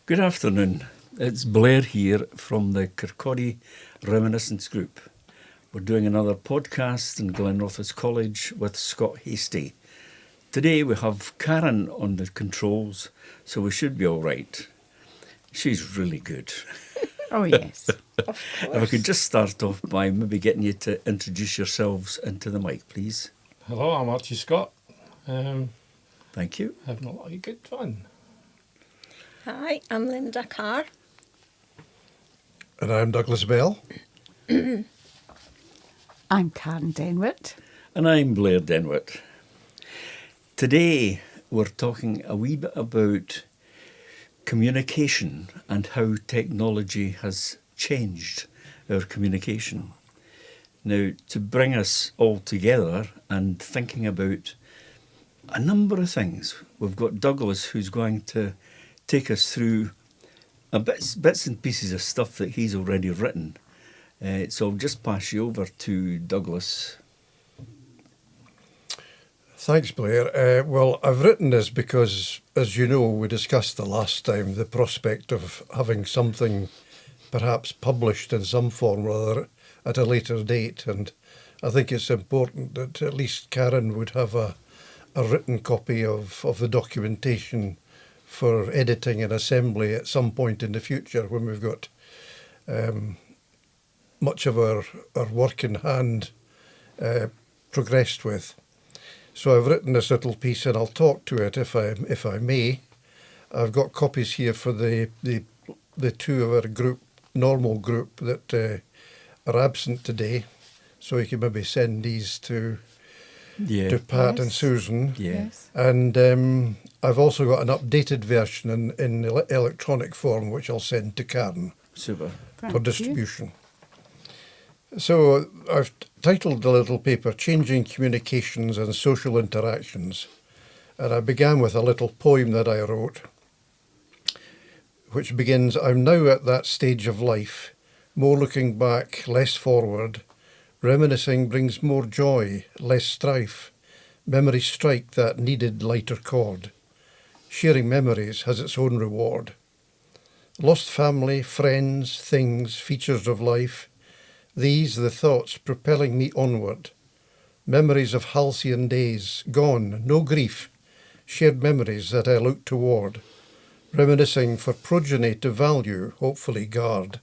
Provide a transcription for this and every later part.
Good afternoon. It's Blair here from the Kirkcaldy Reminiscing group. We're doing another podcast in Glenrothes College with Scott Hasty. Today we have Karen on the controls, so we should be all right. She's really good. Oh, yes. Of course. If I could just start off by maybe getting you to introduce yourselves into the mic, please. Hello, I'm Archie Scott. Thank you. Having a lot of good fun. Hi, I'm Linda Carr. And I'm Douglas Bell. I'm Karen Denwette. And I'm Blair Denwette. Today we're talking a wee bit about communication and how technology has changed our communication. Now, to bring us all together and thinking about a number of things, we've got Douglas who's going to take us through bits and pieces of stuff that he's already written. So I'll just pass you over to Douglas. Thanks, Blair. Well, I've written this because, as you know, we discussed the last time the prospect of having something perhaps published in some form or other at a later date. And I think it's important that at least Karen would have a written copy of the documentation for editing and assembly at some point in the future when we've got much of our work in hand progressed with. So I've written this little piece and I'll talk to it if I may. I've got copies here for the two of our normal group that are absent today. So you can maybe send these to Pat and Susan. Yes. And I've also got an updated version in electronic form, which I'll send to Karen. Super. For distribution. So I've titled the little paper, Changing Communications and Social Interactions. And I began with a little poem that I wrote, which begins, I'm now at that stage of life, more looking back, less forward. Reminiscing brings more joy, less strife. Memories strike that needed lighter chord. Sharing memories has its own reward. Lost family, friends, things, features of life. These the thoughts propelling me onward. Memories of halcyon days, gone, no grief. Shared memories that I look toward. Reminiscing for progeny to value, hopefully guard.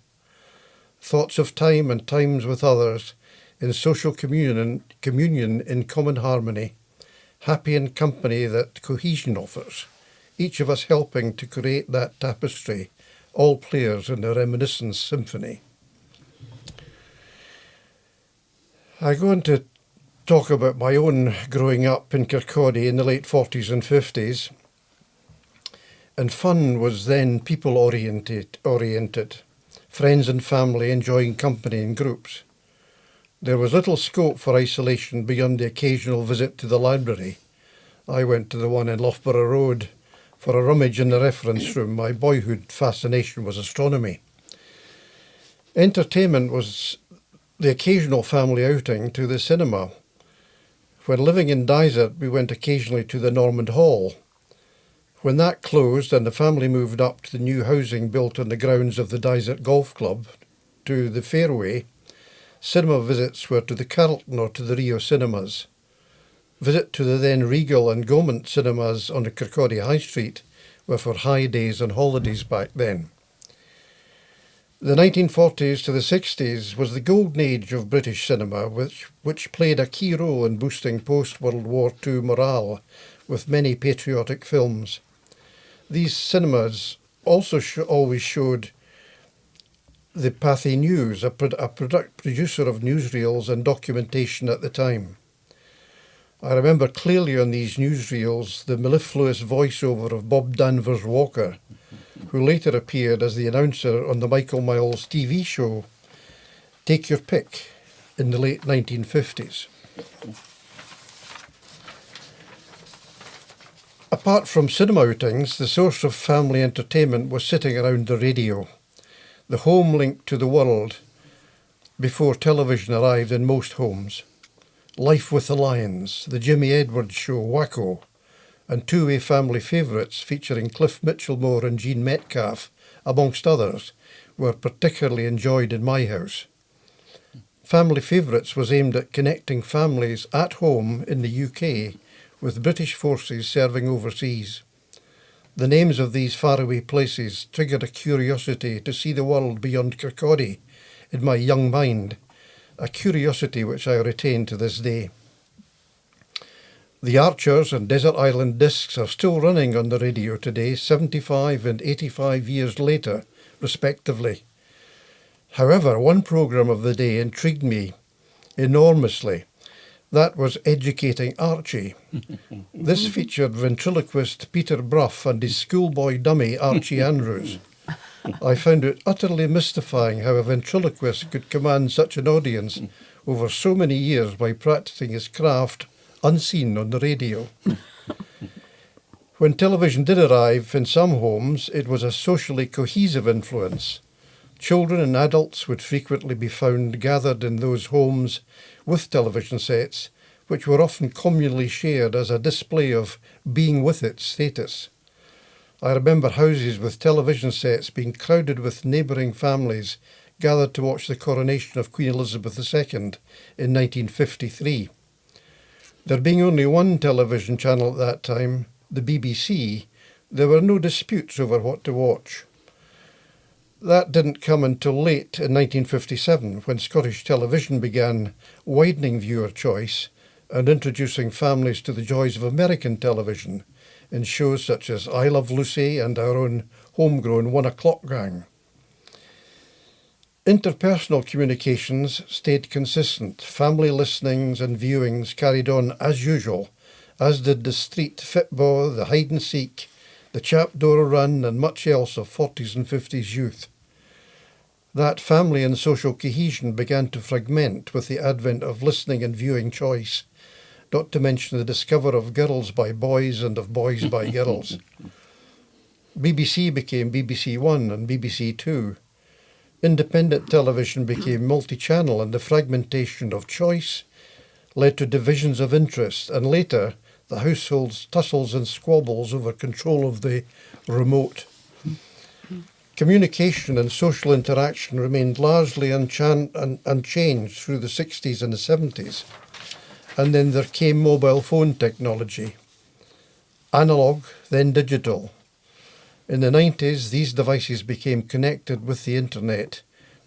Thoughts of time and times with others, in social communion in common harmony, happy in company that cohesion offers, each of us helping to create that tapestry, all players in the reminiscence symphony. I go on to talk about my own growing up in Kirkcaldy in the late 40s and 50s, and fun was then people-oriented, friends and family enjoying company in groups. There was little scope for isolation beyond the occasional visit to the library. I went to the one in Loughborough Road for a rummage in the reference room. My boyhood fascination was astronomy. Entertainment was the occasional family outing to the cinema. When living in Dysart, we went occasionally to the Normand Hall. When that closed and the family moved up to the new housing built on the grounds of the Dysart Golf Club to the Fairway, cinema visits were to the Carlton or to the Rio cinemas. Visit to the then Regal and Gaumont cinemas on the Kirkcaldy High Street were for high days and holidays back then. The 1940s to the 60s was the golden age of British cinema, which played a key role in boosting post-World War II morale with many patriotic films. These cinemas also always showed the Pathy News, a producer of newsreels and documentation at the time. I remember clearly on these newsreels the mellifluous voiceover of Bob Danvers Walker, who later appeared as the announcer on the Michael Miles TV show Take Your Pick in the late 1950s. Apart from cinema outings, the source of family entertainment was sitting around the radio, the home link to the world before television arrived in most homes. Life with the Lions, the Jimmy Edwards Show, Wacko, and two-way family favourites featuring Cliff Mitchellmore and Jean Metcalf amongst others, were particularly enjoyed in my house. Family Favourites was aimed at connecting families at home in the UK with British forces serving overseas. The names of these faraway places triggered a curiosity to see the world beyond Kirkcaldy in my young mind, a curiosity which I retain to this day. The Archers and Desert Island discs are still running on the radio today, 75 and 85 years later, respectively. However, one programme of the day intrigued me enormously. That was Educating Archie. This featured ventriloquist Peter Brough and his schoolboy dummy Archie Andrews. I found it utterly mystifying how a ventriloquist could command such an audience over so many years by practising his craft unseen on the radio. When television did arrive in some homes, it was a socially cohesive influence. Children and adults would frequently be found gathered in those homes with television sets, which were often communally shared as a display of being with it status. I remember houses with television sets being crowded with neighbouring families gathered to watch the coronation of Queen Elizabeth II in 1953. There being only one television channel at that time, the BBC, there were no disputes over what to watch. That didn't come until late in 1957, when Scottish television began widening viewer choice and introducing families to the joys of American television in shows such as I Love Lucy and our own homegrown 1 O'Clock Gang. Interpersonal communications stayed consistent. Family listenings and viewings carried on as usual, as did the street football, the hide and seek, the chapdoor run and much else of 40s and 50s youth. That family and social cohesion began to fragment with the advent of listening and viewing choice, not to mention the discovery of girls by boys and of boys by girls. BBC became BBC One and BBC Two. Independent television became multi-channel, and the fragmentation of choice led to divisions of interest, and later the household's tussles and squabbles over control of the remote. Communication and social interaction remained largely unchanged through the 60s and the 70s. And then there came mobile phone technology. Analogue, then digital. In the 90s, these devices became connected with the internet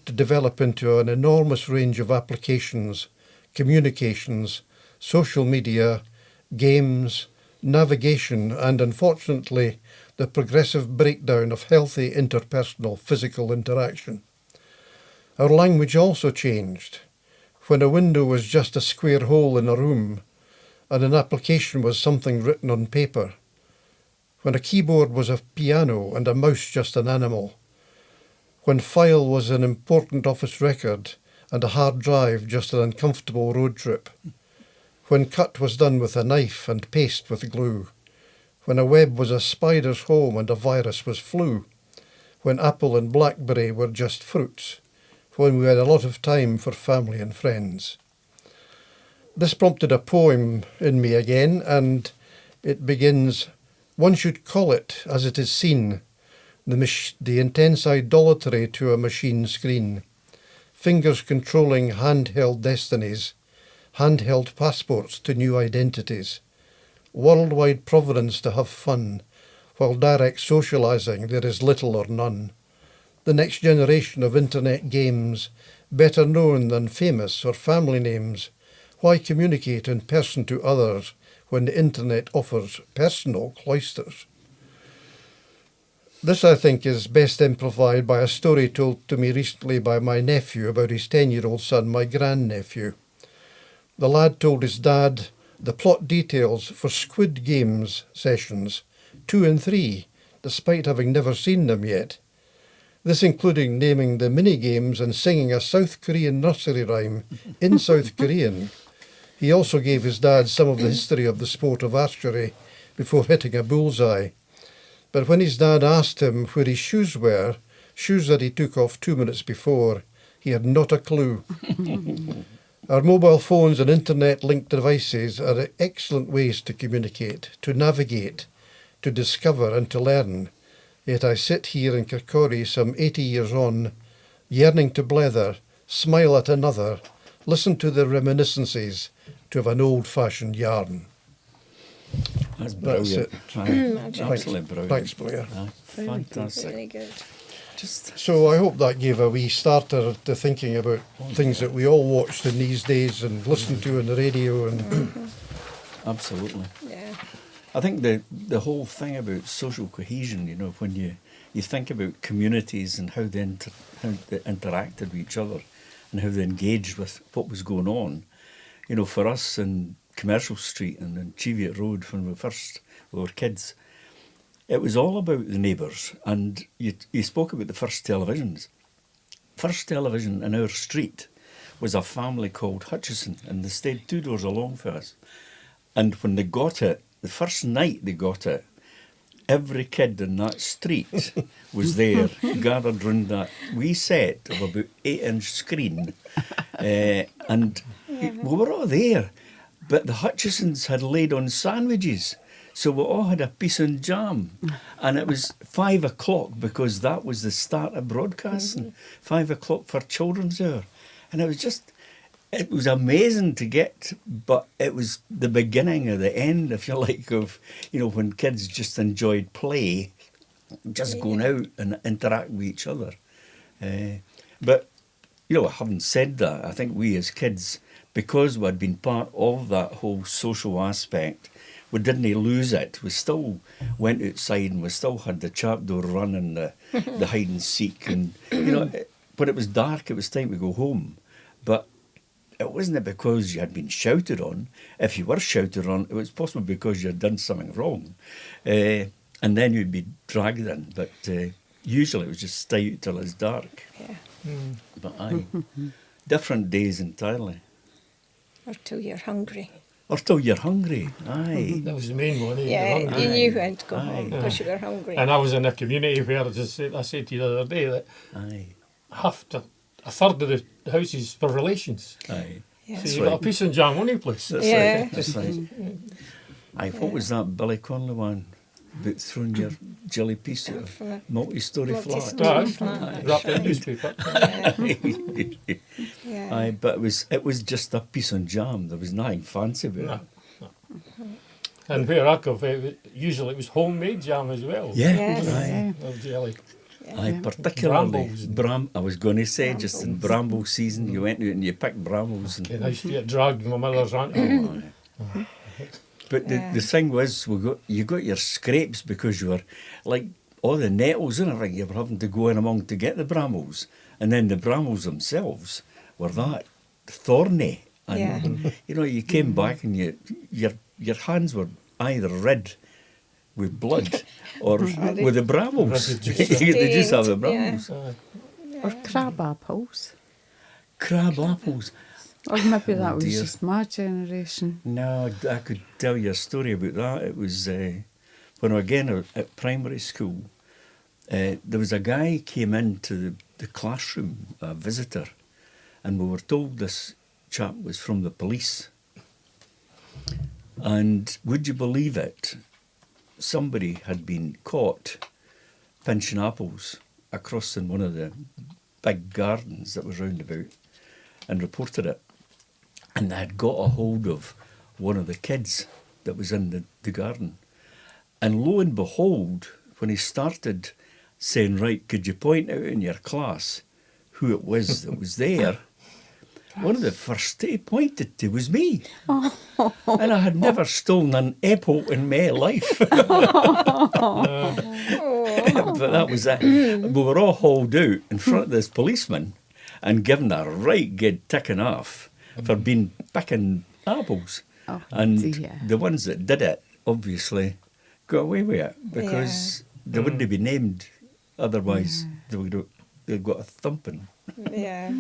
to develop into an enormous range of applications, communications, social media, games, navigation, and unfortunately, the progressive breakdown of healthy interpersonal physical interaction. Our language also changed. When a window was just a square hole in a room, and an application was something written on paper. When a keyboard was a piano and a mouse just an animal. When file was an important office record and a hard drive just an uncomfortable road trip. When cut was done with a knife and paste with glue. When a web was a spider's home and a virus was flu. When apple and blackberry were just fruits. When we had a lot of time for family and friends. This prompted a poem in me again, and it begins, "One should call it as it is seen, the intense idolatry to a machine screen, fingers controlling handheld destinies, handheld passports to new identities, worldwide providence to have fun, while direct socialising there is little or none. The next generation of internet games, better known than famous or family names. Why communicate in person to others when the internet offers personal cloisters?" This, I think, is best exemplified by a story told to me recently by my nephew about his 10-year-old son, my grandnephew. The lad told his dad the plot details for Squid Games sessions 2 and 3, despite having never seen them yet. This including naming the mini-games and singing a South Korean nursery rhyme in South Korean. He also gave his dad some of the history of the sport of archery before hitting a bullseye. But when his dad asked him where his shoes were, shoes that he took off 2 minutes before, he had not a clue. Our mobile phones and internet-linked devices are excellent ways to communicate, to navigate, to discover and to learn. Yet I sit here in Kirkcaldy some 80 years on, yearning to blether, smile at another, listen to the reminiscences to of an old-fashioned yarn. That's That's brilliant. it. Aye, absolutely brilliant. Thanks, Blair. Aye, fantastic. Really good. Just So I hope that gave a wee starter to thinking about things that we all watched in these days and listened to on the radio. And absolutely. Yeah. I think the whole thing about social cohesion, you know, when you think about communities and how they interacted with each other and how they engaged with what was going on, you know, for us in Commercial Street and in Cheviot Road when we were kids, it was all about the neighbours. And you spoke about the first televisions. First television in our street was a family called Hutchison, and they stayed 2 doors along for us. And when they got it, the first night they got it, every kid in that street was there, gathered round that wee set of about 8-inch screen. And we were all there. But the Hutchisons had laid on sandwiches. So we all had a piece and jam. And it was 5 o'clock because that was the start of broadcasting. 5 o'clock for children's hour. And it was amazing to get, but it was the beginning of the end, if you like, of, you know, when kids just enjoyed play, just going out and interact with each other. But, you know, having said that, I think we as kids, because we had been part of that whole social aspect, we didn't lose it. We still went outside and we still had the trapdoor run and the hide and seek. And, you know, when it was dark, it was time to go home. But it wasn't because you had been shouted on. If you were shouted on, it was possibly because you had done something wrong. And then you'd be dragged in. But usually it was just stay out till it's dark. Yeah. But aye, different days entirely. Or till you're hungry. Or till you're hungry, aye. That was the main one. Yeah, You're hungry. you knew when to go Aye. home because you were hungry. And I was in a community where I said to you the other day that Aye, a third of the houses were relations. aye. Yeah. So you got a piece and jam on your place. That's Yeah. right, that's right. Aye, what was that Billy Connolly one? About throwing your jelly piece out of From a multi-storey flat. multi-storey Aye. flat. Wrapped in newspaper. Yeah. Aye, but it was just a piece of jam. There was nothing fancy about it. No. And where I come from, usually it was homemade jam as well. Yeah, Yes. aye. Of jelly. Aye, particularly Brambles. I was going to say, just in bramble season, you went out and you picked brambles. And I used to get dragged with my mother's aunt. Aye. But the thing was, you got your scrapes because you were, like, all the nettles and everything, you were having to go in among to get the brambles. And then the brambles themselves were that thorny. And, you know, you came back and your hands were either red with blood or with the brambles. With the juice. They just have the Yeah. brambles. Or crab apples. Crab apples. Or maybe that was dear. just my generation. No, I could tell you a story about that. It was when again at primary school, there was a guy came into the classroom, a visitor, and we were told this chap was from the police. And would you believe it? Somebody had been caught pinching apples across in one of the big gardens that was round about and reported it. And they had got a hold of one of the kids that was in the garden. And lo and behold, when he started saying, right, could you point out in your class who it was that was there? One of the first he pointed to was me. And I had never stolen an apple in my life. But that was it. We were all hauled out in front of this policeman and given a right good ticking off for picking apples. Oh, And dear. the ones that did it, obviously, got away with it because they wouldn't have been named. Otherwise, they'd got a thumping. Yeah.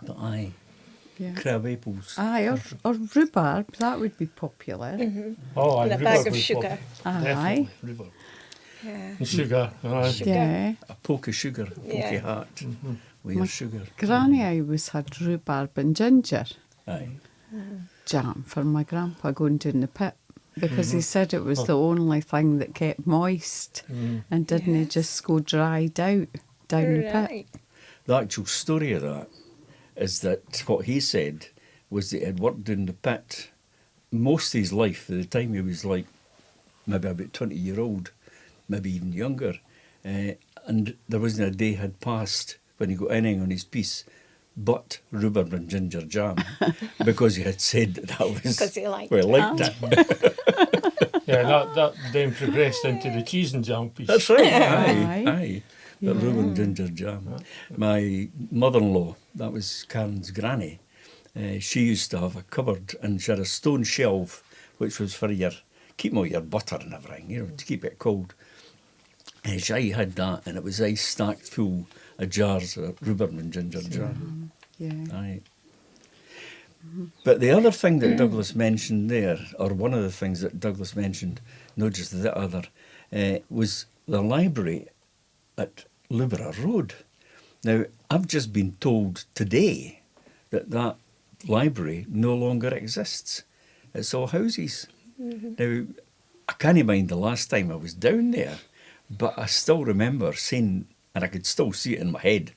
But aye, Yeah. crab apples. Aye, or rhubarb, that would be popular. Oh, And a bag of sugar. Aye. Definitely, rhubarb. Yeah. And sugar. Aye. Sugar. Yeah. A poke of sugar, a poke Yeah. of heart with your sugar. Granny always had rhubarb and ginger Aye. jam for my grandpa going down the pit. because he said it was the only thing that kept moist and didn't just go dried out down the pit. Right. The actual story of that is that what he said was that he had worked in the pit most of his life, at the time he was like maybe about 20-year-old, maybe even younger. And there wasn't a day had passed when he got anything on his piece but rhubarb and ginger jam, because he had said that was... 'Cause he liked well, liked it. Yeah, that then progressed into the cheese and jam piece. That's right, Aye. aye. But rhubarb and ginger jam. My mother-in-law, that was Karen's granny, she used to have a cupboard and she had a stone shelf which was for keeping all your butter and everything, to keep it cold. She had that, and it was ice stacked full of jars of rhubarb and ginger jam. Yeah. Aye. But the other thing that Douglas mentioned there, or one of the things that Douglas mentioned, not just the other, was the library at Loughborough Road. Now, I've just been told today that library no longer exists. It's all houses. Now, I can't mind the last time I was down there, but I still remember seeing, and I could still see it in my head,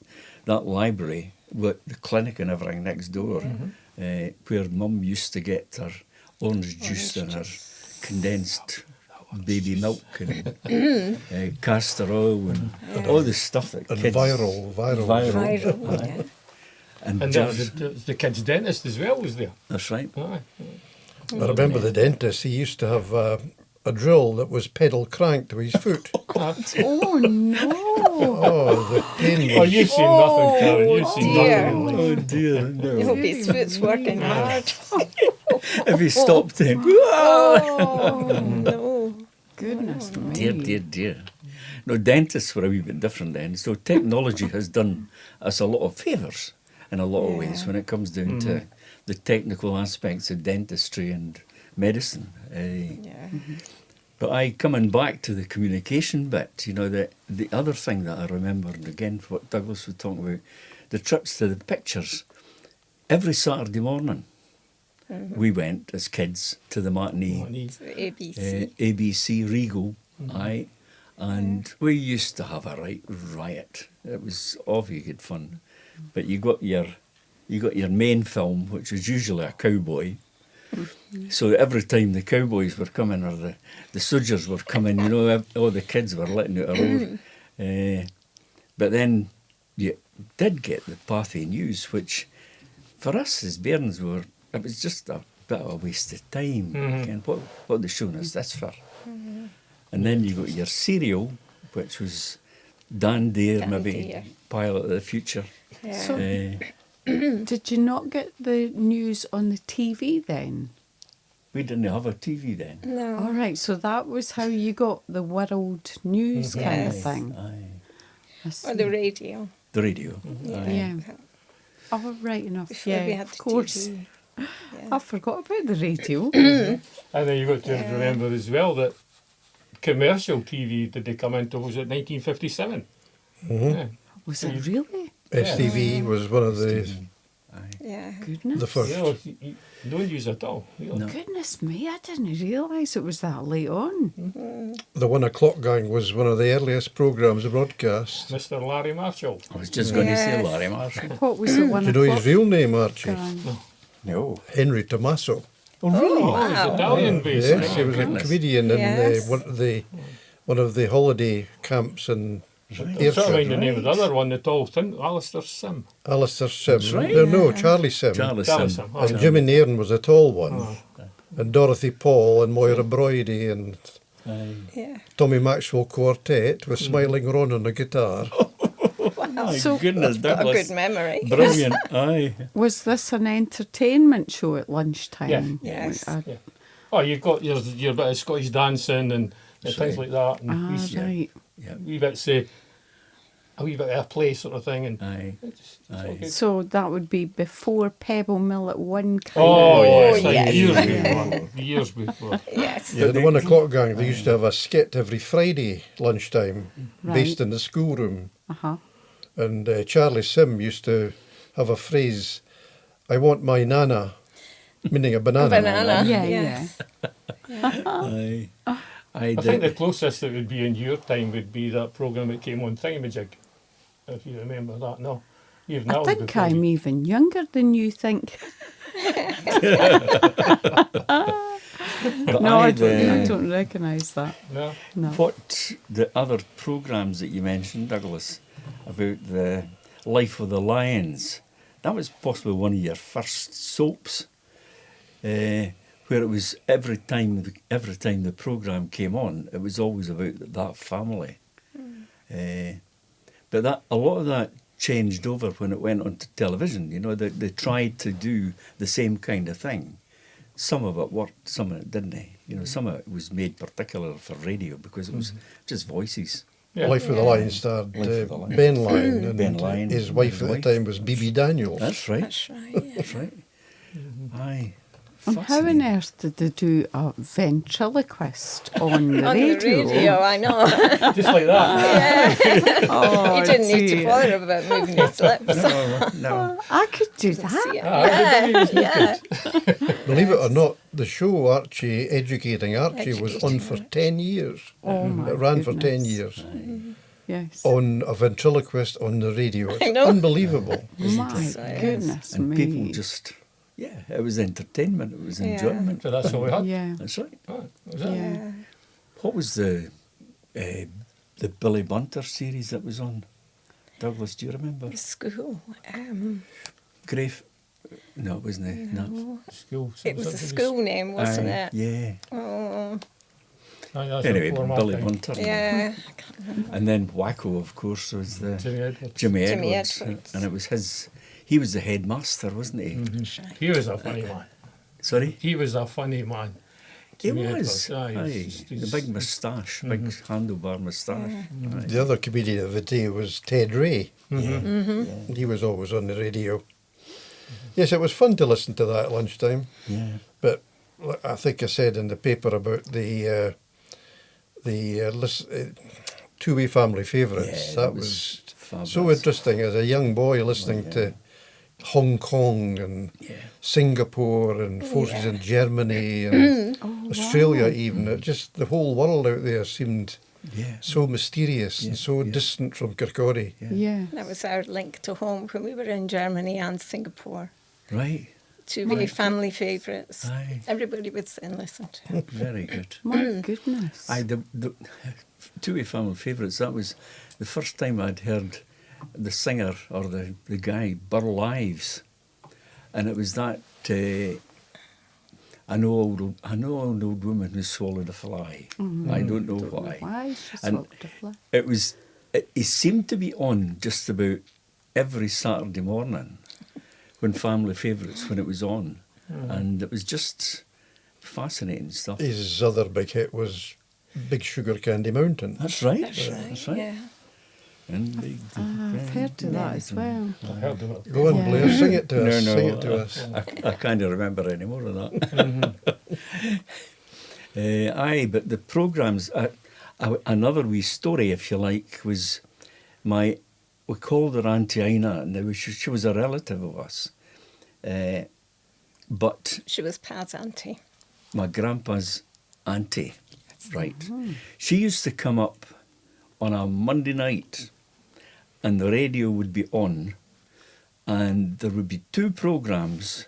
that library with the clinic and everything next door, where Mum used to get her orange juice and her condensed baby milk and castor oil and all the stuff that And kids... viral. Viral, yeah. And And jars. the kid's dentist as well was there. That's right. Aye. I remember the dentist, he used to have a drill that was pedal cranked to his foot. Oh no! Oh, the pain Oh, was... you've seen nothing, Karen. You've seen dear. nothing. in life. Oh dear, I no. hope his foot's working hard. If he stopped him, Oh, no. Goodness me! dear, dear, dear. No, dentists were a wee bit different then. So technology has done us a lot of favours in a lot of ways when it comes down to the technical aspects of dentistry and medicine. Yeah. But coming back to the communication bit, the other thing that I remember, and again, what Douglas was talking about, the trips to the pictures. Every Saturday morning, we went as kids to the matinee. ABC. ABC Regal, aye, and we used to have a right riot. It was awfully good fun. But you got your main film, which was usually a cowboy. So every time the cowboys were coming or the soldiers were coming, all the kids were letting out a roar. But then you did get the Pathy News, which for us as bairns it was just a bit of a waste of time. And what are they showing us this for? And then you got your serial, which was Dan Dare, Dan maybe Dare. Pilot of the Future. Yeah. So- Did you not get the news on the TV then? We didn't have a TV then. No. All right, so that was how you got the world news kind of Yes. thing. Aye. I see. Or the radio. The radio. Yeah. Oh, right enough. Before yeah, we had of the course. TV. I forgot about the radio. And then you've got to remember as well that commercial TV, did they come into, was it 1957? Yeah. Was it really? STV was one of the Yeah. Goodness. first. No news at all. Really. No. Goodness me, I didn't realise it was that late on. The 1 o'clock gang was one of the earliest programmes broadcast. Mr. Larry Marshall. I was just going to say Yes. Larry Marshall. What was the 1 Do you know o'clock? his real name, Archie? gang? No. Henry Tommaso. Oh, really? Oh, he's Italian based. Yes, right? he was a goodness. comedian in Yes. one of the holiday camps in I'm trying to find Ayrshire. the name of the other one, the tall thing, Alistair Sim. Alistair Sim. That's right. No, Charlie Sim. Charlie Charlie Sim. Sim, oh. And Jimmy Nairn was a tall one. Oh. And Dorothy Paul and Moira Broidy and Aye. Yeah. Tommy Maxwell Quartet with Smiling Ron on the guitar. My So- goodness, Got a Douglas. good memory. Brilliant. Aye. Was this an entertainment show at lunchtime? Yeah. Yes. I- Yeah. Oh, you've got your bit of Scottish dancing and things like that. And right. Yeah. wee bit a wee bit of a play sort of thing. And Aye. it's all Aye. good. So that would be before Pebble Mill at one kind Oh, of... yes, like yes. years Yeah. before. Years before. Yes. Yeah, the 1 o'clock gang, they used to have a skit every Friday lunchtime based in the schoolroom. Uh-huh. And Charlie Sim used to have a phrase, I want my nana. Meaning a banana. Banana. Yeah, yes. Aye. I think the closest it would be in your time would be that programme that came on Thingamajig, if you remember that. No, even that I was think before I'm you. even younger than you think. But No, I the- don't recognise that. No, No. What the other programmes that you mentioned, Douglas, about the life of the lions, that was possibly one of your first soaps, where it was every time the programme came on, it was always about that family. But that a lot of that changed over when it went onto television. You know, they tried to do the same kind of thing. Some of it worked, some of it didn't. You know, some of it was made particular for radio because it was just voices. yeah. Life of the Lion starred Life of the Lion. Ben Lyon, and Ben Lyon, his wife at the wife. time was BB Daniels. That's right. That's right. Yeah. That's right. Aye. And how on Fascinating. earth did they do a ventriloquist on the On radio? the radio, I know. Just like that. Oh, You didn't need to dear. bother about moving his lips. No. I could do See that. it. Ah, Yeah. Believe it or not, the show Archie, Educating Archie, was on Educating for 10 years. Oh, my It ran for 10 goodness. years Yes. on a ventriloquist on the radio. It's I know. unbelievable. My it? goodness And me. people just, it was entertainment, it was Yeah. enjoyment. So that's all we had. Yeah. That's right. Ah, was it? Yeah. What was the Billy Bunter series that was on? Douglas, do you remember? The school. Grave? No, it wasn't it? No. School. It was a school name, wasn't Aye, it? Yeah. Oh, Aye, that's Anyway, before my Billy time. Bunter. yeah. And then Wacko, of course, was the Jimmy Edwards. Jimmy Jimmy Edwards. Edwards. And it was he was the headmaster, wasn't he? He was a funny man. Sorry? He was a funny man. He Jimmy was. Edwards. Aye, Aye. he's- The he's- big moustache, big handlebar moustache. Aye. The other comedian of the day was Ted Ray. Yeah. He was always on the radio. Yes, it was fun to listen to that at lunchtime. Yeah. But I think I said in the paper about the two-way family favourites. Yeah, that that was was fabulous. so interesting as a young boy listening to Hong Kong and Singapore and forces in Germany and Australia even. It just the whole world out there seemed Yeah. so mysterious and so distant from Kirkcaldy. Yeah. That was our link to home when we were in Germany and Singapore. Right. Two very family favourites. Aye. Everybody would sit and listen to it. Very good. My goodness. The two-way family favourites, that was the first time I'd heard the singer or the guy, Burl Ives. And it was that, I know an old woman who swallowed a fly. I don't know why. Why she And swallowed a fly? It seemed to be on just about every Saturday morning when Family Favourites, when it was on. And it was just fascinating stuff. His other big hit was Big Sugar Candy Mountain. That's right. That's right. Yeah. And big I've heard of that as well. I heard of it. Go on, Yeah. Blair, sing it to No, us. no, Sing it to us. I can't remember any more of that. Aye, but the programmes, another wee story, if you like, was we called her Auntie Ina, and she was a relative of us. But She was Pad's auntie. my grandpa's auntie, right, she used to come up on a Monday night and the radio would be on and there would be two programmes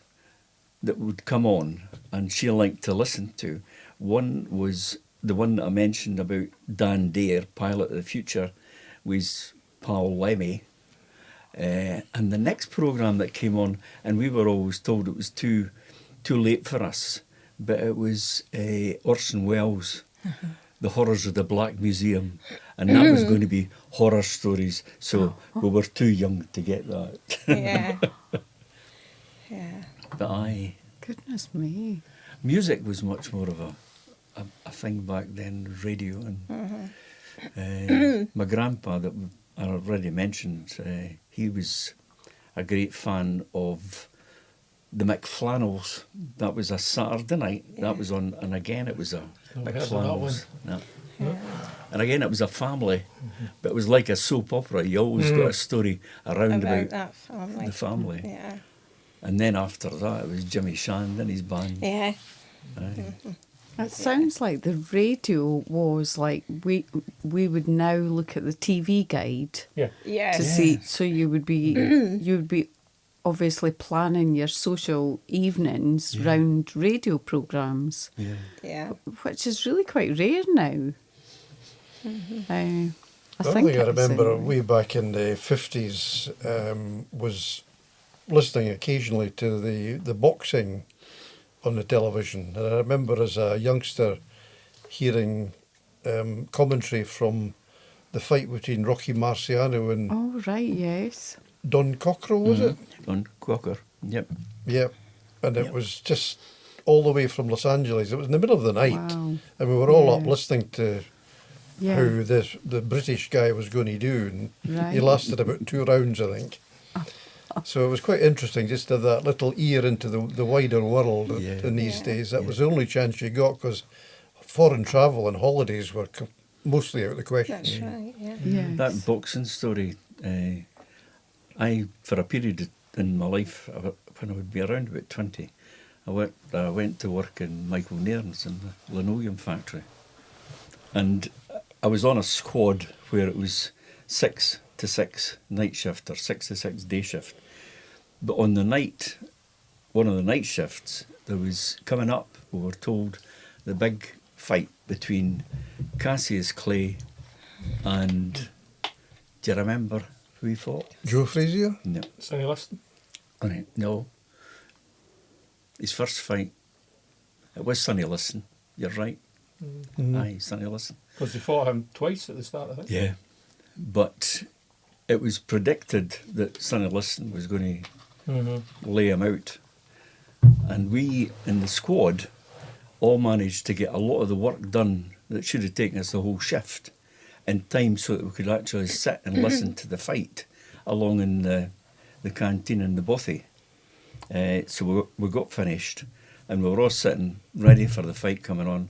that would come on and she liked to listen to. One was the one that I mentioned about Dan Dare, Pilot of the Future, with Paul Lemmy. And the next programme that came on, and we were always told it was too late for us, but it was Orson Welles, The Horrors of the Black Museum, and that was going to be horror stories, so we were too young to get that. Yeah. Yeah. But aye, Goodness me. music was much more of a thing back then, radio. And my grandpa, that I already mentioned, he was a great fan of the McFlannels. That was a Saturday night. That was on, and again it was a Never heard of that McFlannels. No. And again it was a family, but it was like a soap opera. You always got a story around About about that family. the family. Yeah. And then after that, it was Jimmy Shand and his band. Yeah. Aye. It sounds like the radio was like we would now look at the TV guide Yeah. Yes. to see. So you would be obviously planning your social evenings round radio programmes, Yeah. Yeah. which is really quite rare now. I The think only thing I it's remember anyway. way back in the 50s was listening occasionally to the boxing on the television. And I remember as a youngster hearing commentary from the fight between Rocky Marciano and Oh right, yes. Don Cockrell, was it? On Quaker. Yep. Yeah. And it Yep. was just all the way from Los Angeles. It was in the middle of the night. Wow. And we were all up Yeah. listening to Yeah. how the British guy was going to do. And he Right. lasted about 2 rounds, I think. So it was quite interesting just to have that little ear into the wider world Yeah. in these Yeah. days. That was the only chance you got because foreign travel and holidays were mostly out of the question. That's right. Yeah. Yes. That boxing story, I, for a period in my life, when I would be around about 20, I went to work in Michael Nairn's in the linoleum factory. And I was on a squad where it was 6 to 6 night shift or 6 to 6 day shift. But on the night, one of the night shifts, there was coming up, we were told, the big fight between Cassius Clay and, do you remember who he fought? Joe Frazier? No. Sonny Liston. Right, no. His first fight, it was Sonny Liston, you're right. Aye, Sonny Liston. Because they fought him twice at the start, I think. Yeah. But it was predicted that Sonny Liston was going to lay him out. And we, in the squad, all managed to get a lot of the work done that should have taken us the whole shift in time so that we could actually sit and listen to the fight along in the canteen in the bothy. So we got finished and we were all sitting ready for the fight coming on.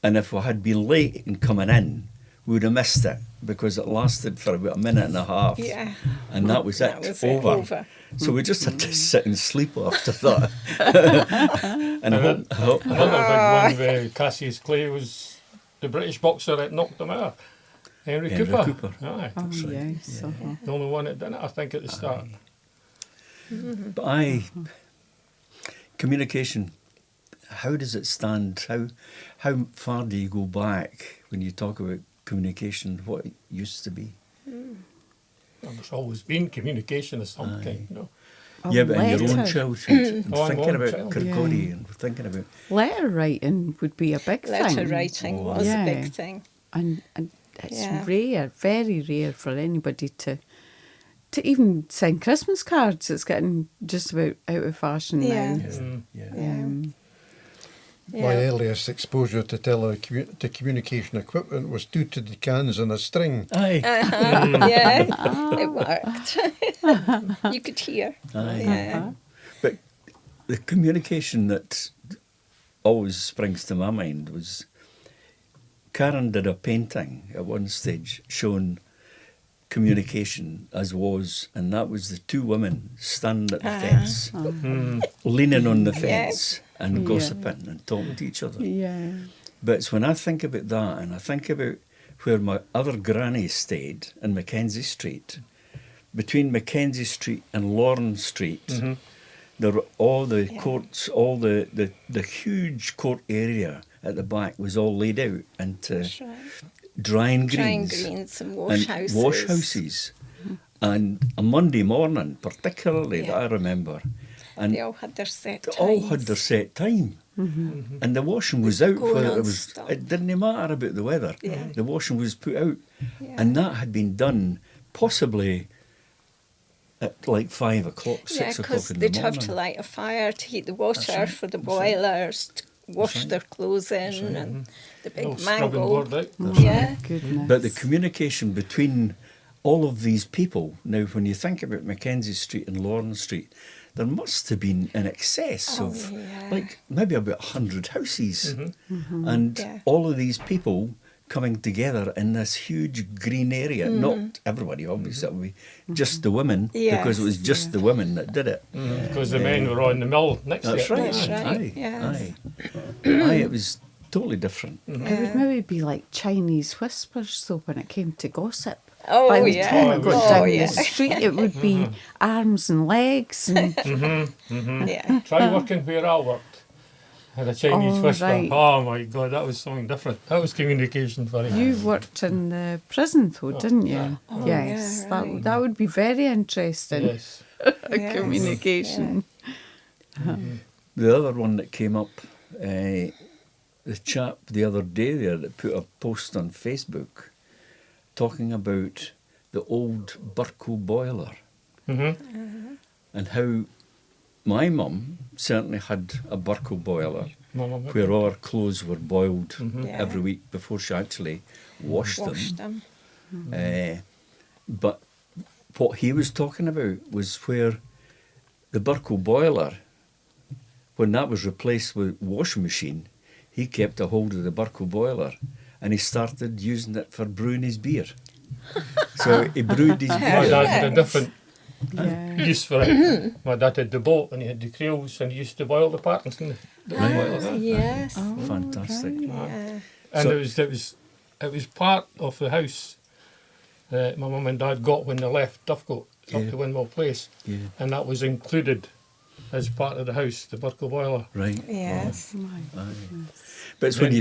And if we had been late in coming in, we would have missed it because it lasted for about a minute and a half. Yeah. And that was it, That was over. So we just had to sit and sleep after that. and I hope, Another big one with Cassius Clay was the British boxer that knocked him out. Henry Henry Cooper. Cooper. Aye. Oh right, yes. yeah. Uh-huh. The only one that did it, I think, at the start. But communication, how does it stand? How far do you go back when you talk about communication, what it used to be? There's always been communication of some Aye. kind, you know. Oh, Yeah, but in your own letter. childhood, Oh, I'm thinking own about child. Kirkcaldy Yeah. and thinking about Letter writing would be a big Letter thing. writing Oh, was yeah. a big thing. And it's Yeah. rare, very rare for anybody to even send Christmas cards. It's getting just about out of fashion Yeah. now. yeah. My Yeah. earliest exposure to to communication equipment was 2 tin cans and a string. Aye. Yeah, it worked. You could hear. Aye. Yeah. But the communication that always springs to my mind was Karen did a painting at one stage showing communication as was, and that was the 2 women standing at the fence, leaning on the fence and gossiping and talking to each other. Yeah. But it's when I think about that and I think about where my other granny stayed in Mackenzie Street, between Mackenzie Street and Lawrence Street, there were all the courts, all the huge court area at the back was all laid out into That's right. drying Drying greens greens and wash houses. wash houses. And a Monday morning, particularly, that I remember, and They all had their set they times. all had their set time. And the washing was out, Going whether on it was, stop. it didn't matter about the weather. Yeah. The washing was put out. Yeah. And that had been done possibly at like 5 o'clock, Yeah, 6 o'clock because in the they'd morning. have to light a fire to heat the water right, for the that's right. boilers, to wash right. their clothes in, and the big All scrubbing mango. board out. Yeah. Goodness. But the communication between all of these people, now when you think about Mackenzie Street and Lawrence Street, there must have been in excess Oh, of yeah. like maybe about 100 houses. And Yeah. all of these people coming together in this huge green area. Not everybody, obviously, it would be just the women, because it was just the women that did it. Because the men were on the mill next to That's it. right. That's right, Aye, yes. aye. It was totally different. It would maybe be like Chinese whispers, though, when it came to gossip. Oh, By the yeah. time it got Oh, down yeah. the street, it would be arms and legs. And Yeah. Try working where I worked. Had a Chinese Oh, whisper. right. Oh my God, that was something different. That was communication for him. you worked in the prison, though, didn't you? Oh, yes, yeah, right. that would be very interesting. Yes. Yes. Communication. The other one that came up, the chap the other day there that put a post on Facebook talking about the old Burco boiler and how my mum certainly had a Burco boiler where all her clothes were boiled every week before she actually washed them. But what he was talking about was where the Burco boiler, when that was replaced with washing machine, he kept a hold of the Burco boiler and he started using it for brewing his beer. So he brewed his My beer. dad had a different Yeah. use for it. My dad had the boat and he had the creels and he used to boil the partners in the boiler. Yes. Fantastic. Yeah. And So- it was part of the house that my mum and dad got when they left Duffcote up Yeah. to Windmill Place, Yeah, and that was included as part of the house, the Burco boiler. right. Yes. But it's when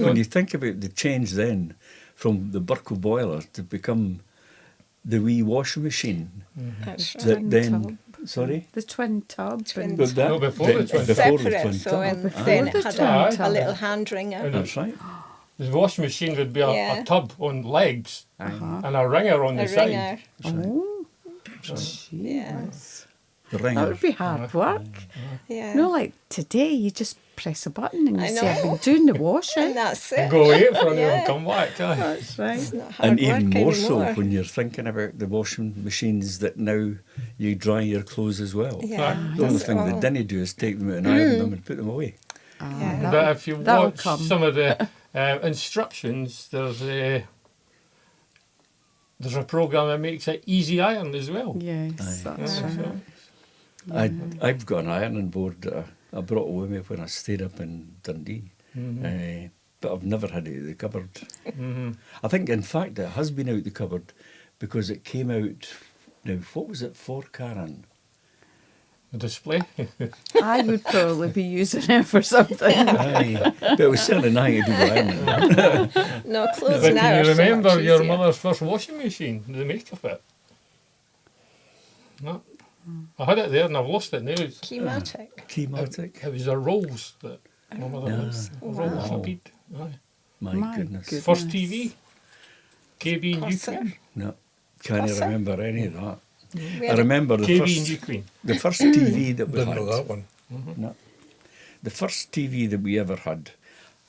when you think about the change then from the Burco boiler to become the wee washing machine, That's right. that Twin then tub. sorry. The twin tub. Twin and- But that, No, before the twin- It's before the separate, twin so tub. and before then the it had twin a tub. little hand wringer. That's right. The washing machine would be a Yeah. tub on legs Uh-huh. and a ringer on A the side. ringer. Oh, Yeah. The that ringer. would be hard work. Yeah. No, like today, you just press a button and you I say, know. I've been doing the washing. And that's And it. go away for Yeah. and come back. Aye. That's right. It's not hard And even work more so anymore. when you're thinking about the washing machines that now you dry your clothes as well. Yeah. The only Does it thing they all. didn't do is take them out and iron them and put them away. Yeah. That'll- But if you that'll watch come. some of the instructions, there's a program that makes it easy iron as well. Yes, Aye. that's Yeah, right. so- I've got an ironing board that I brought with me when I stayed up in Dundee. But I've never had it out of the cupboard. I think, in fact, it has been out the cupboard because it came out. Now, what was it for, Karen? The display. I would probably be using it for something. Aye, but it was certainly nothing to do with ironing. No, clothes But now can are you so remember much your easier. mother's first washing machine, the make of it? No. I had it there and I've lost it now. Keymatic. Keymatic. It was a Rolls that my mother had. Rolls Wow. repeat. Aye. My goodness. goodness. First TV, KB and Corsair. Ukraine. No, can't Corsair? remember any of that. We I had a- remember the KB and first, Ukraine. the first TV that we Didn't had. know that one. No. The first TV that we ever had,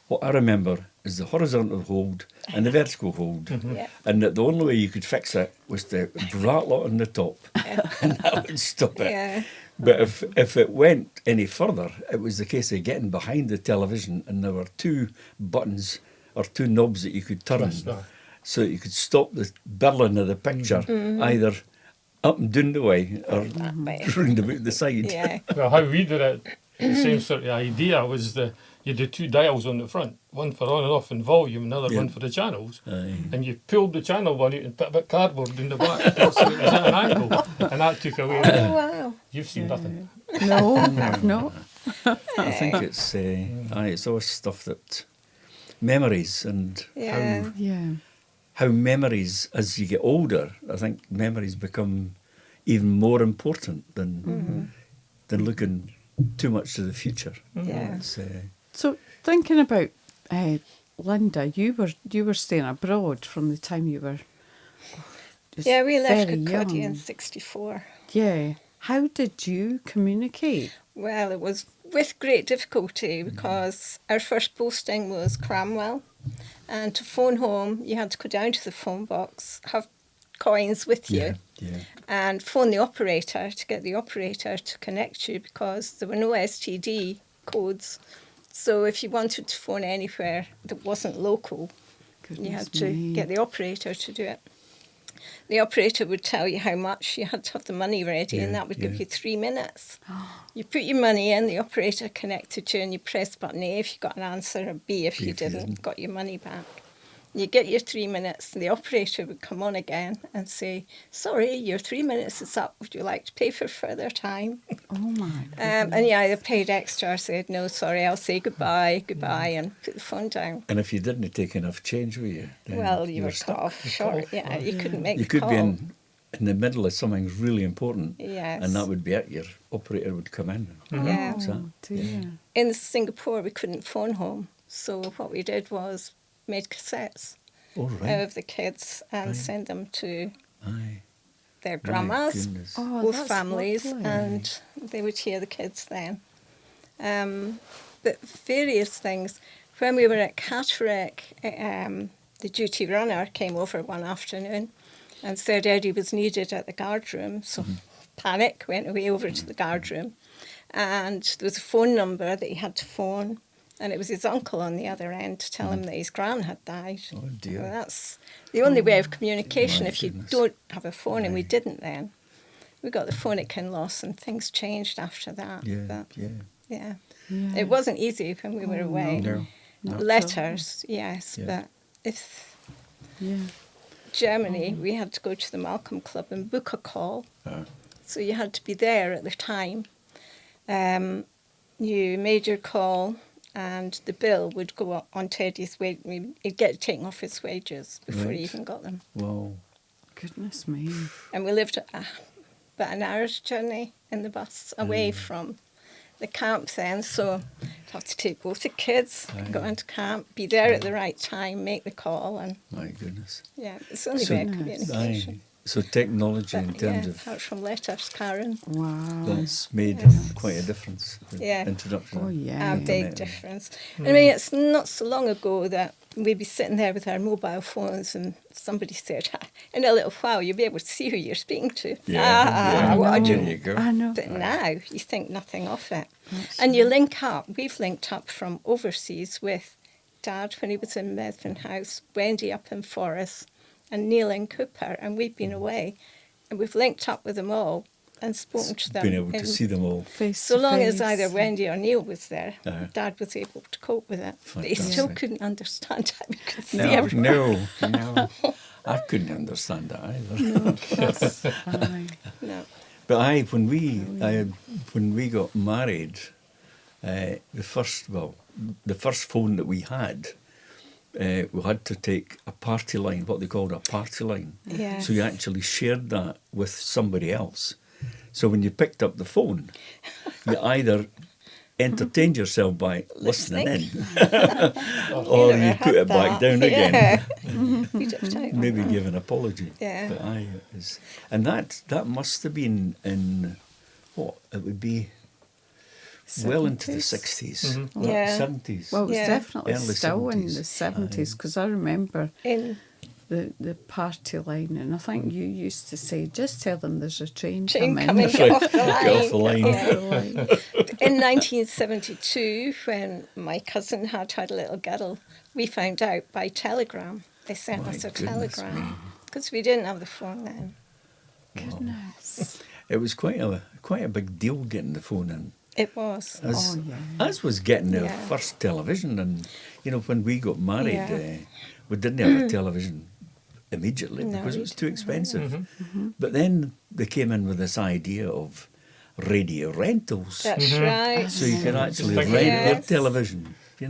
what I remember is the horizontal hold and the vertical hold. Yeah. And that the only way you could fix it was to rattle it on the top and that would stop it. Yeah. But if it went any further, it was the case of getting behind the television and there were two buttons or two knobs that you could turn Twist, aye. so that you could stop the birling of the picture either up and down the way or way. round about the side. Yeah. Well, how we did it, the same sort of idea was you had two dials on the front, one for on and off in volume, another Yeah. one for the channels. Aye. And you pulled the channel one out and put a bit of cardboard in the back so it was at an angle. And that took away. Oh, wow. You've seen nothing. No, I've not. I think it's always stuff that memories and Yeah. Yeah. how memories as you get older, I think memories become even more important than looking too much to the future. Yeah. It's, So thinking about Linda, you were staying abroad from the time you were. just Yeah, we left very Kirkcaldy young. in 64. Yeah. How did you communicate? Well, it was with great difficulty because our first posting was Cramwell. And to phone home, you had to go down to the phone box, have coins with you, yeah. and phone the operator to get the operator to connect you because there were no STD codes. So if you wanted to phone anywhere that wasn't local, You had to get the operator to do it. The operator would tell you how much. You had to have the money ready, and that would give you 3 minutes. You put your money in, the operator connected you, and you press button A if you got an answer, or B if you didn't, got your money back. You get your 3 minutes, and the operator would come on again and say, sorry, your 3 minutes is up. Would you like to pay for further time? Oh, my. And you either paid extra or said, no, sorry, I'll say goodbye, and put the phone down. And if you didn't take enough change with you, then Well, you were stuck. cut off short. Yeah, you couldn't make You the could call. be in the middle of something really important, Yes. and that would be it. Your operator would come in. Yeah. So, Oh, dear. In Singapore, we couldn't phone home. So what we did was made cassettes all out right. of the kids and send them to Aye. their My grandmas, goodness. Oh, both that's families, lovely. and they would hear the kids then. But various things. When we were at Catterick, the duty runner came over one afternoon and said Eddie was needed at the guard room. So panic, went away over to the guard room. And there was a phone number that he had to phone. And it was his uncle on the other end to tell him that his gran had died. Oh, dear. Well, that's the only way of communication My if you goodness. don't have a phone, and we didn't then. We got the phone at Kinloss and things changed after that. Yeah, But, yeah. yeah. Yeah. It wasn't easy when we were away. No. Not at Letters, yes, Yeah. but if Yeah. Germany, we had to go to the Malcolm Club and book a call. So you had to be there at the time. You made your call, and the bill would go up on Teddy's wage. He'd get it taken off his wages before Right. he even got them. Well, Goodness me. And we lived about an hour's journey in the bus away from the camp then. So you'd have to take both the kids, go into camp, be there at the right time, make the call. And my goodness. yeah, it's the only So- way of Nice. communication. Aye. So technology in But, terms yeah, of apart from letters, Karen. Wow. that's made Yes. quite a difference. with Yeah. Introduction. Oh, of yeah. A internet big and- difference. I mean, it's not so long ago that we'd be sitting there with our mobile phones and somebody said, in a little while you'll be able to see who you're speaking to. Yeah. What a There joke. you go. I know. But now you think nothing of it. That's And you link up. We've linked up from overseas with Dad when he was in Medvin House, Wendy up in Forres, and Neil in Cooper. And we've been away. And we've linked up with them all and spoken to them. Being able to in- see them all. Face So to long as face. either Wendy or Neil was there, Uh-huh. Dad was able to cope with it. But he still Fantastic. couldn't understand how we could see No, everyone. no. I couldn't understand that either. Aye. No. But when we got married, the first phone that we had to take a party line, what they called a party line. Yes. So you actually shared that with somebody else. So when you picked up the phone, you either entertained yourself by listening in, or never you put had it back that. down again. Yeah. We dipped out on Maybe that. give an apology. Yeah. But and that must have been in what it would be well into the 60s, Yeah. 70s. Well, it was Yeah. definitely Early still in 70s. the 70s because I remember In the party line, and I think you used to say, just tell them there's a train train coming. coming, That's get right. off the line. Get off the line. Off the line. In 1972, when my cousin had a little girl, we found out by telegram. They sent My us a goodness telegram because we didn't have the phone then. Goodness. It was quite a big deal getting the phone in. It was. As, Oh, yeah. as was getting our Yeah. first television. And, when we got married, Yeah. we didn't have a television immediately No, because it we was too didn't. expensive. But then they came in with this idea of radio rentals. That's right. So you could actually Just rent think- your Yes. television, Yeah.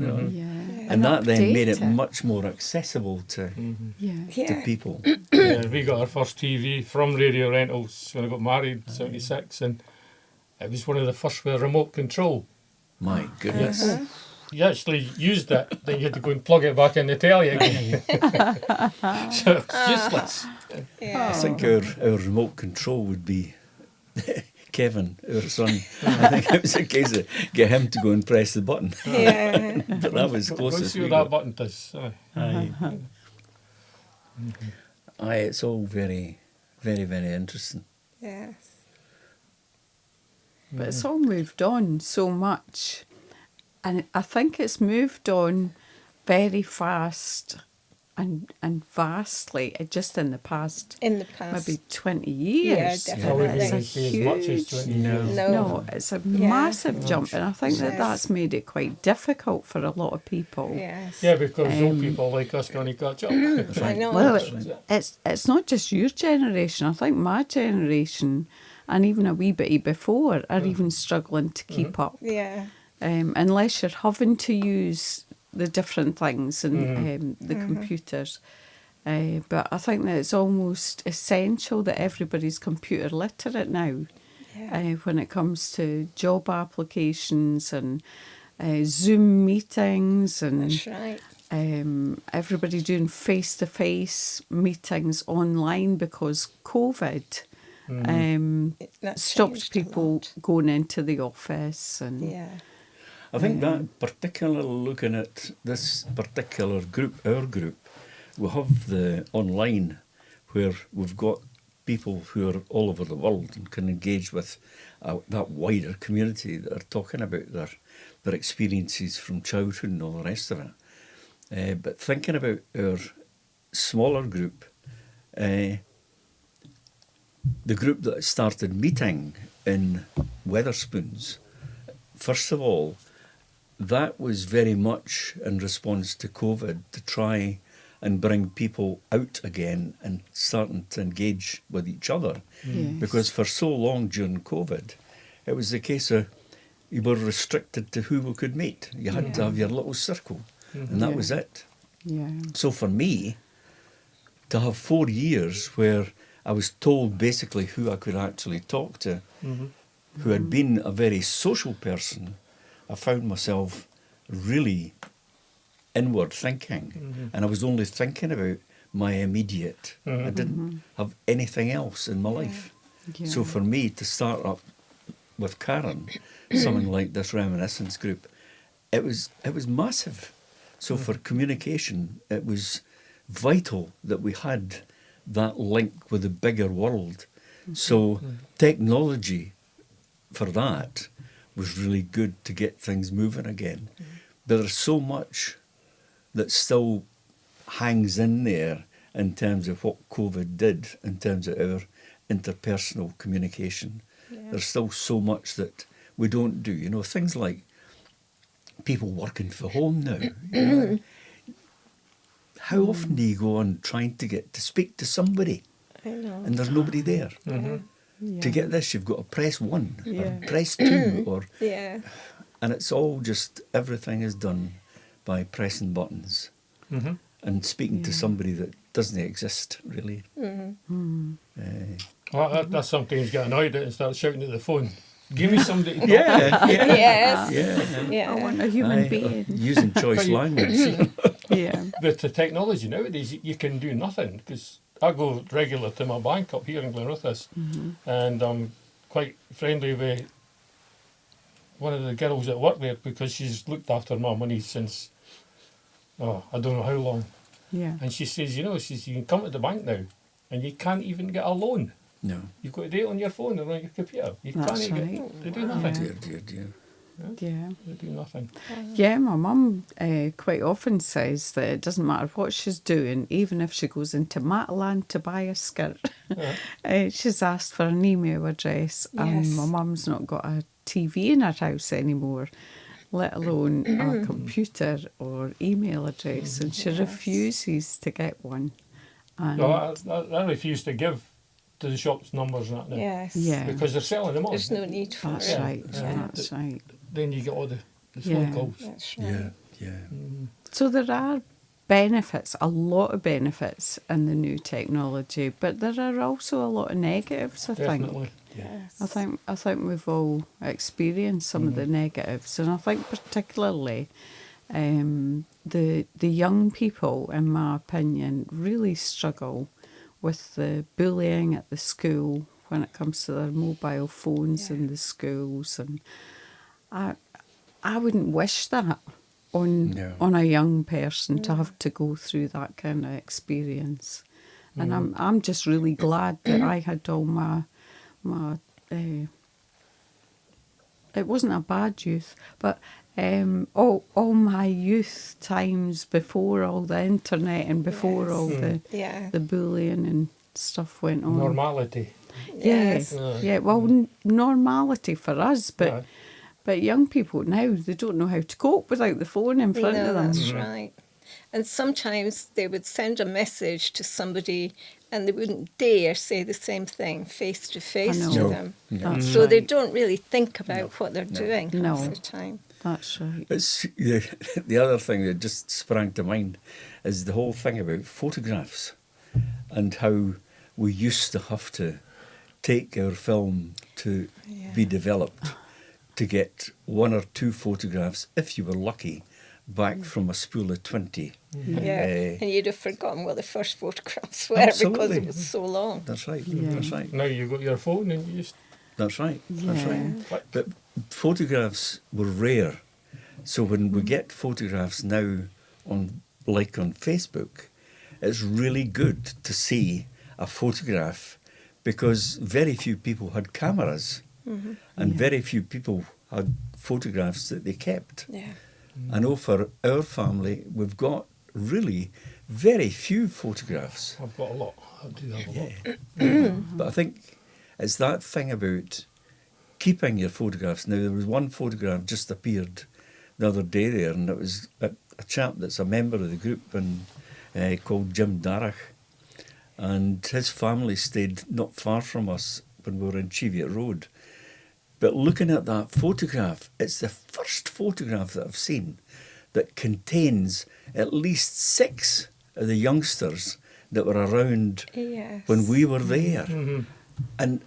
And that then made it update much more accessible to Yeah. Yeah. people. Yeah, we got our first TV from Radio Rentals when I got married, 76, and it was one of the first with a remote control. My goodness. You actually used it, then you had to go and plug it back in the telly again. So it's useless. I Yeah. think our remote control would be Kevin, our son. I think it was a case of get him to go and press the button. Yeah. But that was Go closest see we what that got. button does. Aye. Aye, it's all very, very, very interesting. Yes. But it's all moved on so much. And I think it's moved on very fast and vastly, just in the past In the past. maybe 20 years. Yeah, I wouldn't definitely. even say as much as 20 years. No, it's a massive jump, and I think Yes. that's made it quite difficult for a lot of people. Yes. Yeah, because old people like us can't catch up. I know. Well, it's not just your generation. I think my generation, and even a wee bit before, are even struggling to keep up. Yeah. Unless you're having to use the different things and the computers. But I think that it's almost essential that everybody's computer literate now. Yeah. When it comes to job applications and Zoom meetings and That's right. everybody doing face-to-face meetings online because COVID That's stops changed a people lot. going into the office. And Yeah. I think that particularly looking at this particular group, our group, we have the online where we've got people who are all over the world and can engage with that wider community that are talking about their experiences from childhood and all the rest of it. But thinking about our smaller group, the group that started meeting in Weatherspoons, first of all, that was very much in response to COVID to try and bring people out again and starting to engage with each other. Yes. Because for so long during COVID, it was the case of you were restricted to who we could meet. You had to have your little circle, and that Yeah. was it. yeah, So for me, to have 4 years where I was told basically who I could actually talk to, who had been a very social person, I found myself really inward thinking, and I was only thinking about my immediate. I didn't have anything else in my life. So Yeah. for me to start up with Karen, something like this Reminiscence group, it was massive. So for communication, it was vital that we had that link with the bigger world. So technology for that was really good to get things moving again. But there's so much that still hangs in there in terms of what COVID did, in terms of our interpersonal communication. There's still so much that we don't do. You know, things like people working from home now. You know, how often do you go on trying to get to speak to somebody I know. and there's nobody there? yeah. To get this, you've got to press 1 Yeah. or press 2, or Yeah. and it's all just everything is done by pressing buttons and speaking to somebody that doesn't exist really. I sometimes get annoyed at it and start shouting at the phone. Give me somebody to talk to. Yes. yeah. Yeah. I want a human Aye, being. using choice But you- language. Yeah. With the technology nowadays, you can do nothing, because I go regular to my bank up here in Glenrothes, and I'm quite friendly with one of the girls at work there, because she's looked after my money since, I don't know how long. Yeah. And she says, you can come to the bank now and you can't even get a loan. No, You've got to do it on your phone or on your computer. You That's can't right. get, they do nothing. dear. Yeah. They do nothing. Yeah, my mum quite often says that it doesn't matter what she's doing, even if she goes into Matalan to buy a skirt, she's asked for an email address, and Yes. my mum's not got a TV in her house anymore, let alone a computer or email address, and she refuses to get one. And No, I refuse to give to the shops numbers and that now. Yes. yeah, Because they're selling them on. There's no need for that's it. right. Yeah. That's right. Then you get all the Yeah. phone calls. That's right. Yeah. So there are benefits, a lot of benefits in the new technology, but there are also a lot of negatives, I think. Definitely. Yes. I think we've all experienced some of the negatives, and I think particularly the young people, in my opinion, really struggle with the bullying at the school when it comes to their mobile phones in the schools, and I wouldn't wish that on No. on a young person to have to go through that kind of experience. And I'm just really glad that I had all my it wasn't a bad youth, but all my youth times before all the internet and before Yes. all Yeah. the bullying and stuff went on. Normality. Yes. Yeah. Well, normality for us, but Aye. but young people now, they don't know how to cope without the phone in front No, of them. that's right. And sometimes they would send a message to somebody and they wouldn't dare say the same thing face to face know. to No, them. no. That's So they right. don't really think about what they're doing No. half the time. That's right. It's the other thing that just sprang to mind is the whole thing about photographs and how we used to have to take our film to be developed to get 1 or 2 photographs, if you were lucky, back from a spool of 20. Yeah. And you'd have forgotten what the first photographs were because Absolutely. it was so long. That's right. Yeah. That's right. Now you've got your phone and you just That's right. That's Yeah. right. click. But photographs were rare. So when we get photographs now on Facebook, it's really good to see a photograph because very few people had cameras and very few people had photographs that they kept. Yeah. I know for our family, we've got really very few photographs. I've got a lot. I do have a lot. But I think it's that thing about keeping your photographs. Now, there was one photograph just appeared the other day there, and it was a chap that's a member of the group and called Jim Darragh. And his family stayed not far from us when we were in Cheviot Road. But looking at that photograph, it's the first photograph that I've seen that contains at least 6 of the youngsters that were around Yes. when we were there. And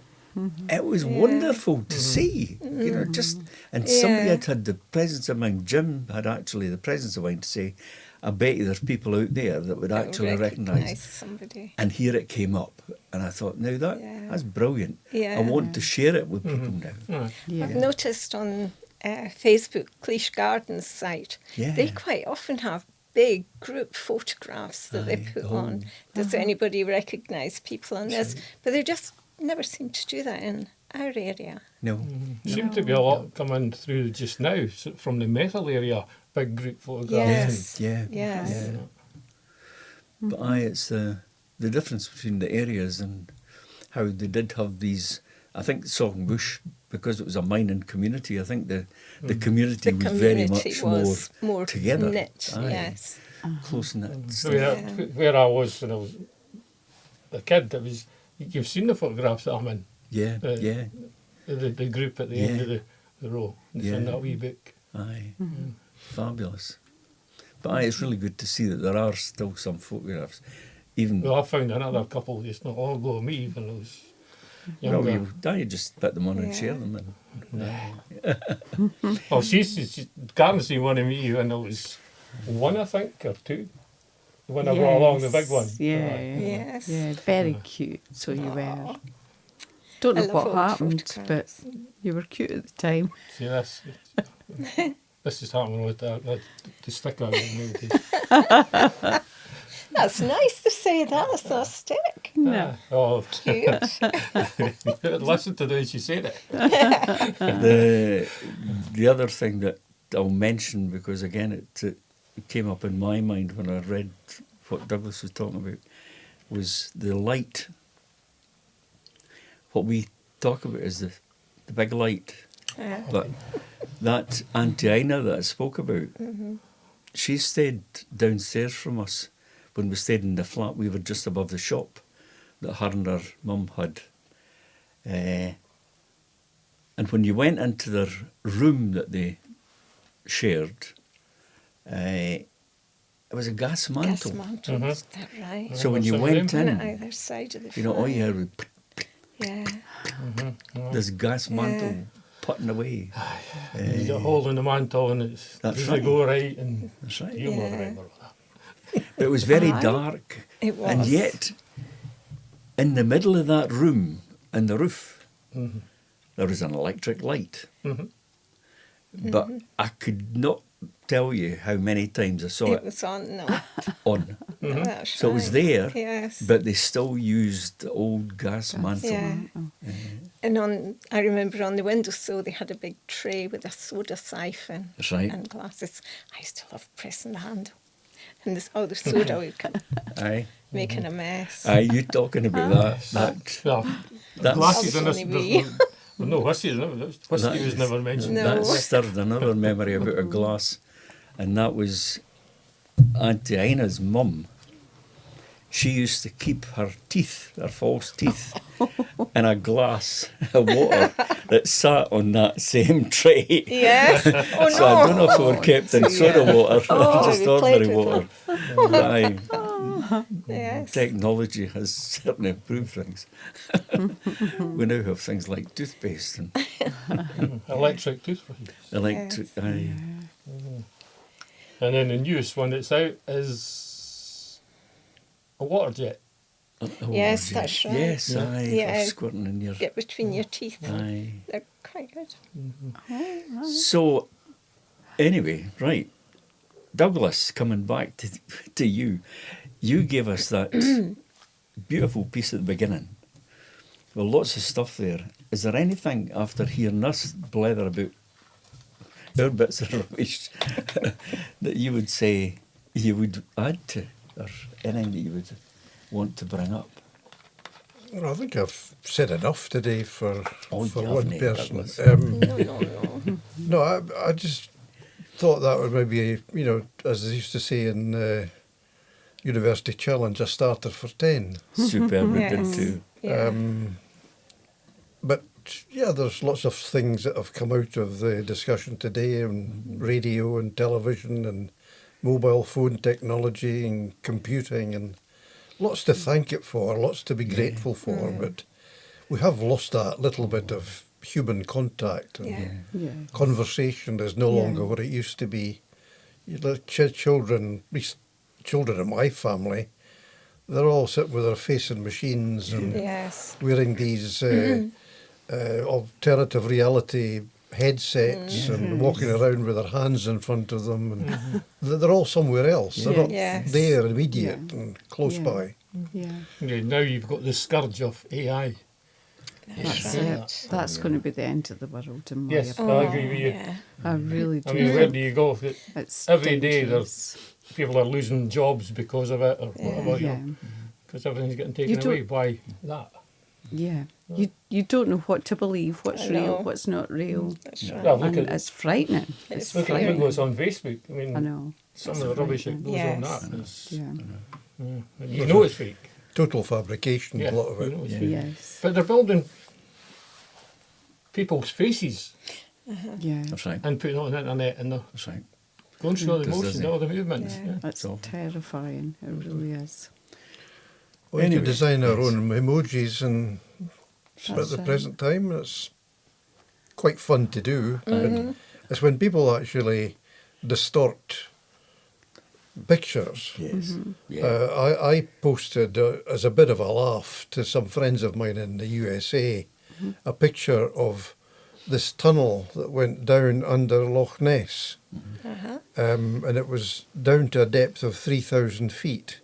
it was Yeah. wonderful to see, you know, just, and somebody Yeah. had the presence of mind. Jim had actually the presence of mind to say, I bet you there's people out there that would actually recognise. somebody. And here it came up, and I thought, now that's brilliant. Yeah. I want to share it with people now. Aye. Yeah. I've noticed on Facebook, Cleash Gardens site, Yeah. they quite often have big group photographs that they Aye, put the whole- on. Does anybody recognise people on this? But they just never seem to do that in our area. No, Seem to be a lot coming through just now from the metal area. Big group photographs. Yes. yeah, Yes. yeah. But it's the difference between the areas and how they did have these. I think Song Bush, because it was a mining community, I think the community The was very community much was more together. knit, Aye. yes. Close knit. So stuff. where I was when I was a kid, it was you've seen the photographs that I'm in. Yeah, yeah, The group at the end of the row. It's in Yeah. that wee book. aye, fabulous. But it's really good to see that there are still some photographs, even. Well, I found another couple just not long ago of me when I was Well, younger. you just put them on and Yeah. share them. Oh, she's Karen's seen one of me when I was 1, I think, or 2. When I brought along the big one. Yeah. Aye. Yes. Yeah, very cute. So you were. Don't I know love what old happened, but photographs. you were cute at the time. See this? This is happening with the sticker. That's nice to say that. It's not a stick. No. Oh, Cute. listen to the way she said it. The other thing that I'll mention, because again it came up in my mind when I read what Douglas was talking about, was the light. What we talk about is the big light. Yeah. But that Auntie Ina that I spoke about, she stayed downstairs from us when we stayed in the flat. We were just above the shop that her and her mum had. And when you went into their room that they shared, it was a gas mantle. Gas mantle, Mhm. is that right? So when you Some of went On in, either side of the you know, all you fire. heard was Yeah. this gas mantle putting away. You get a hole in the mantle and it's That's usually right. go right and That's right. you'll Yeah. remember that. But it was very Aye. dark. It was. And yet, in the middle of that room, in the roof, Mhm. there was an electric light. Mhm. But I could not tell you how many times I saw It it was on, no. on. That's So it was right. there, Yes. but they still used the old gas mantle. Yeah. And I remember on the windowsill they had a big tray with a soda siphon That's right. and glasses. I used to love pressing the handle. And the soda would come Aye. making a mess. Aye, you talking about that. Well, That's, glasses and Obviously we- there's no whiskey in it. Whiskey was never mentioned. No. that stirred another memory about a glass. And that was Auntie Ina's mum. She used to keep her teeth, her false teeth, in a glass of water that sat on that same tray. Yes. Oh, So I don't know if they were kept in soda water or just we played ordinary with water. Aye, Yes. technology has certainly improved things. We now have things like toothpaste and Electric toothbrushes. electric. Yes. Aye. And then the newest one that's out is a water jet. Oh, Yes, yeah. that's right. Yes, aye, Yeah. for squirting in your. Get between your teeth. Aye. They're quite good. So, anyway, right, Douglas, coming back to you, you gave us that beautiful piece at the beginning. Well, lots of stuff there. Is there anything after hearing us blather about our bits of rubbish that you would say you would add to, or anything that you would want to bring up? Well, I think I've said enough today for Oh, you one haven't, person. Douglas. No. No, I just thought that would maybe, as they used to say in University Challenge, a starter for 10. Superb, we did Yes. too. Yeah. But yeah, there's lots of things that have come out of the discussion today on radio and television and mobile phone technology and computing, and lots to thank it for, lots to be grateful for, but we have lost that little bit of human contact, and Yeah. Yeah. conversation is no Yeah. longer what it used to be. Children, at least children in my family, they're all sitting with their face in machines and Yes. wearing these alternative reality headsets and walking around with their hands in front of them, and they're all somewhere else. They're not Yes. there, immediate and close Yeah. by. Yeah. Yeah, now you've got the scourge of AI. That's That's right. it. That's going to be the end of the world, in my Yes, opinion. I agree with you. Yeah. I really do. I mean, where do you go? It's Every day dangerous. people are losing jobs because of it, or whatever, Yeah. because everything's getting You taken away. Why that? Yeah. You don't know what to believe, what's I real, know. what's not real. That's right. Well, look And at it's frightening. It's look at frightening. what goes on Facebook. I mean, I know. some It's of the rubbish that frightening. goes on Yes. that is, Yeah. and you know it's fake. Total fabrication, Yeah, a lot of you it. know it's fake. Yes. But they're building people's faces Yeah. That's right. and putting it on the internet, and they're That's right. going through all the Does motions, it? all the movements. Yeah. Yeah. That's So- terrifying. It really is. We can Anyway, design our yes. own emojis, and at That's the right. present time, it's quite fun to do. But it's when people actually distort pictures. Yes. Yeah. I posted as a bit of a laugh to some friends of mine in the USA a picture of this tunnel that went down under Loch Ness, and it was down to a depth of 3,000 feet,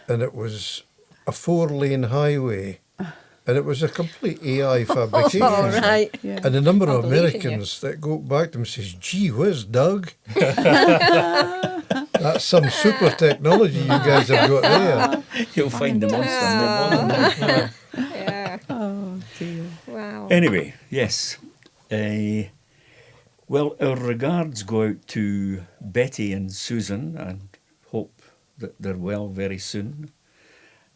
and it was a 4-lane highway, and it was a complete AI fabrication. All right. Yeah. And the number I of believe in you. Americans that go back to them says, "Gee whiz, Doug, that's some super technology you guys have got there." You'll find the monster. no wonder. Yeah. Oh dear. Wow. Anyway, yes. Well, our regards go out to Betty and Susan, and hope that they're well very soon.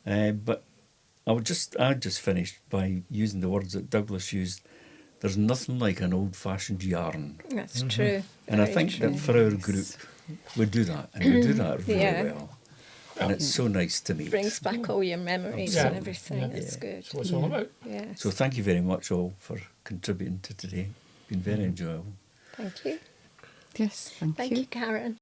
But I just finished by using the words that Douglas used. There's nothing like an old-fashioned yarn, That's true. and I Very think true. that for our group, we do that, and we do that really Yeah. well. And it's so nice to meet. Brings back all your memories Yeah. and everything. Yeah. It's good. That's what it's all about. Yes. So thank you very much all for contributing to today. Been very enjoyable. Thank you. Yes, thank Thank you. you, Karen.